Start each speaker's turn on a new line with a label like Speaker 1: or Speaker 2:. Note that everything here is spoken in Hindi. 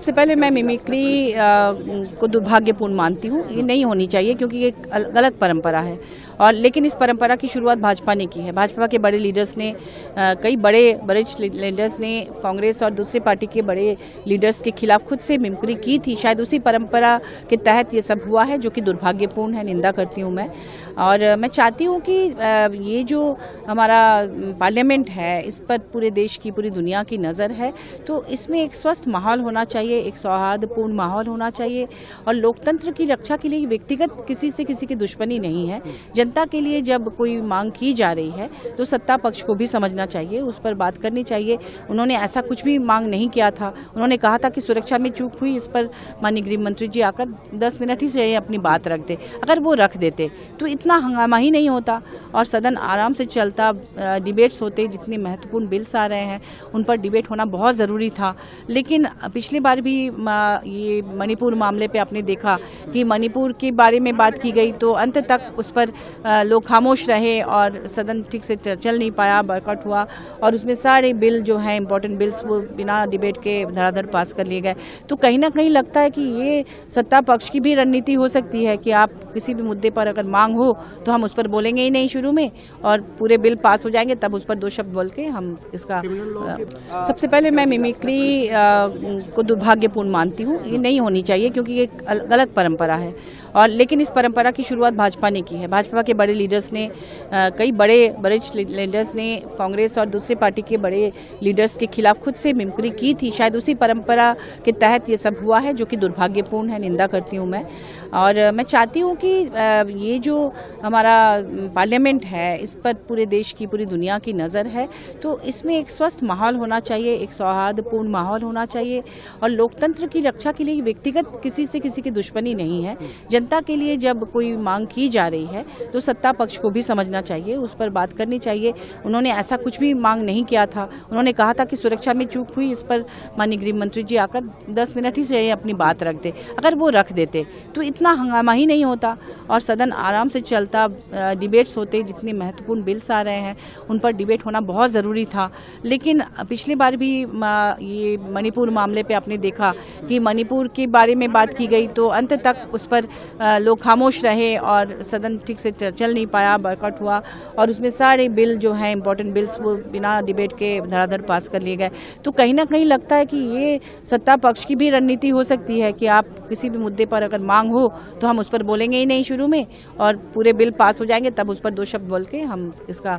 Speaker 1: सबसे पहले मैं मिमिक्री को दुर्भाग्यपूर्ण मानती हूँ। ये नहीं होनी चाहिए क्योंकि ये एक गलत परंपरा है। और लेकिन इस परंपरा की शुरुआत भाजपा ने की है। भाजपा के बड़े लीडर्स ने, कई बड़े वरिष्ठ लीडर्स ने कांग्रेस और दूसरी पार्टी के बड़े लीडर्स के खिलाफ खुद से मिमिक्री की थी। शायद उसी परंपरा के तहत ये सब हुआ है, जो कि दुर्भाग्यपूर्ण है, निंदा करती हूँ मैं। और मैं चाहती हूँ कि ये जो हमारा पार्लियामेंट है, इस पर पूरे देश की, पूरी दुनिया की नज़र है। तो इसमें एक स्वस्थ माहौल होना चाहिए, एक सौहार्दपूर्ण माहौल होना चाहिए। और लोकतंत्र की रक्षा के लिए व्यक्तिगत किसी से किसी की दुश्मनी नहीं है। जनता के लिए जब कोई मांग की जा रही है तो सत्ता पक्ष को भी समझना चाहिए, उस पर बात करनी चाहिए। उन्होंने ऐसा कुछ भी मांग नहीं किया था। उन्होंने कहा था कि सुरक्षा में चूक हुई, इस पर माननीय गृह मंत्री जी आकर 10 मिनट ही से अपनी बात रख दे। अगर वो रख देते तो इतना हंगामा ही नहीं होता और सदन आराम से चलता, डिबेट्स होते। जितने महत्वपूर्ण बिल्स आ रहे हैं उन पर डिबेट होना बहुत ज़रूरी था। लेकिन पिछली बार भी ये मणिपुर मामले पे आपने देखा कि मणिपुर के बारे में बात की गई तो अंत तक उस पर लोग खामोश रहे और सदन ठीक से चल नहीं पाया, बॉयकॉट हुआ और उसमें सारे बिल जो हैं इंपॉर्टेंट बिल्स वो बिना डिबेट के धड़ाधड़ पास कर लिए गए। तो कहीं ना कहीं लगता है कि ये सत्ता पक्ष की भी रणनीति हो सकती है कि आप किसी भी मुद्दे पर अगर मांग हो तो हम उस पर बोलेंगे ही नहीं शुरू में, और पूरे बिल पास हो जाएंगे तब उस पर 2 शब्द बोल के हम इसका। सबसे पहले मैं मिमिक्री को दुर्भाग्यपूर्ण मानती हूँ। ये नहीं होनी चाहिए क्योंकि ये एक गलत परंपरा है। और लेकिन इस परंपरा की शुरुआत भाजपा ने की है। भाजपा के बड़े लीडर्स ने, कई बड़े वरिष्ठ लीडर्स ने कांग्रेस और दूसरी पार्टी के बड़े लीडर्स के खिलाफ खुद से मिमिक्री की थी। शायद उसी परंपरा के तहत ये सब हुआ है, जो कि दुर्भाग्यपूर्ण है, निंदा करती हूँ मैं। और मैं चाहती हूँ कि ये जो हमारा पार्लियामेंट है, इस पर पूरे देश की, पूरी दुनिया की नज़र है। तो इसमें एक स्वस्थ माहौल होना चाहिए, एक सौहार्दपूर्ण माहौल होना चाहिए। और लोकतंत्र की रक्षा के लिए व्यक्तिगत किसी से किसी की दुश्मनी नहीं है। जनता के लिए जब कोई मांग की जा रही है तो सत्ता पक्ष को भी समझना चाहिए, उस पर बात करनी चाहिए। उन्होंने ऐसा कुछ भी मांग नहीं किया था। उन्होंने कहा था कि सुरक्षा में चूक हुई, इस पर माननीय गृह मंत्री जी आकर 10 मिनट ही से अपनी बात रख दे। अगर वो रख देते तो इतना हंगामा ही नहीं होता और सदन आराम से चलता, डिबेट्स होते। जितने महत्वपूर्ण बिल्स आ रहे हैं उन पर डिबेट होना बहुत ज़रूरी था। लेकिन पिछली बार भी ये मणिपुर मामले पे आपने देखा कि मणिपुर के बारे में बात की गई तो अंत तक उस पर लोग खामोश रहे और सदन ठीक से चल नहीं पाया, बॉयकॉट हुआ और उसमें सारे बिल जो हैं इंपॉर्टेंट बिल्स वो बिना डिबेट के धड़ाधड़ पास कर लिए गए। तो कहीं ना कहीं लगता है कि ये सत्ता पक्ष की भी रणनीति हो सकती है कि आप किसी भी मुद्दे पर अगर मांग हो तो हम उस पर बोलेंगे ही नहीं शुरू में, और पूरे बिल पास हो जाएंगे तब उस पर 2 शब्द बोल के हम इसका।